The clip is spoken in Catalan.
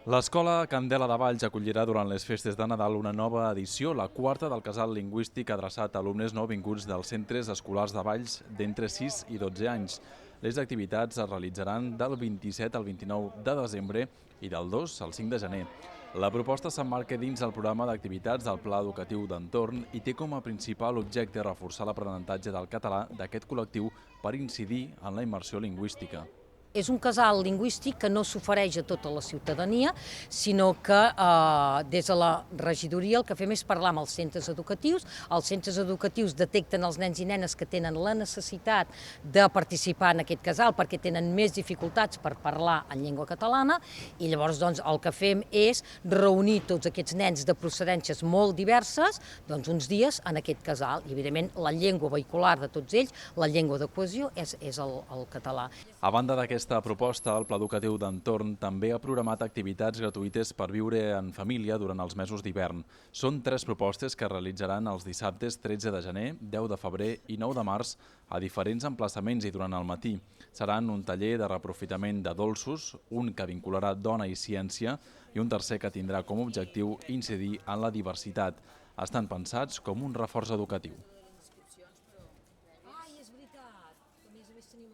L'Escola Candela de Valls acollirà durant les festes de Nadal una nova edició, la quarta del casal lingüístic adreçat a alumnes nouvinguts dels centres escolars de Valls d'entre 6 i 12 anys. Les activitats es realitzaran del 27 al 29 de desembre i del 2 al 5 de gener. La proposta s'emmarca dins el programa d'activitats del Pla Educatiu d'Entorn i té com a principal objecte reforçar l'aprenentatge del català d'aquest col·lectiu per incidir en la immersió lingüística. És un casal lingüístic que no s'ofereix a tota la ciutadania, sinó que des de la regidoria el que fem és parlar amb els centres educatius. Els centres educatius detecten els nens i nenes que tenen la necessitat de participar en aquest casal perquè tenen més dificultats per parlar en llengua catalana i llavors el que fem és reunir tots aquests nens de procedències molt diverses uns dies en aquest casal i evidentment la llengua vehicular de tots ells, la llengua de cohesió és el català. A banda d'aquesta proposta, el Pla Educatiu d'Entorn també ha programat activitats gratuïtes per viure en família durant els mesos d'hivern. Són 3 propostes que es realitzaran els dissabtes 13 de gener, 10 de febrer i 9 de març a diferents emplaçaments i durant el matí. Seran un taller de reaprofitament de dolços, un que vincularà dona i ciència i un tercer que tindrà com a objectiu incidir en la diversitat. Estan pensats com un reforç educatiu.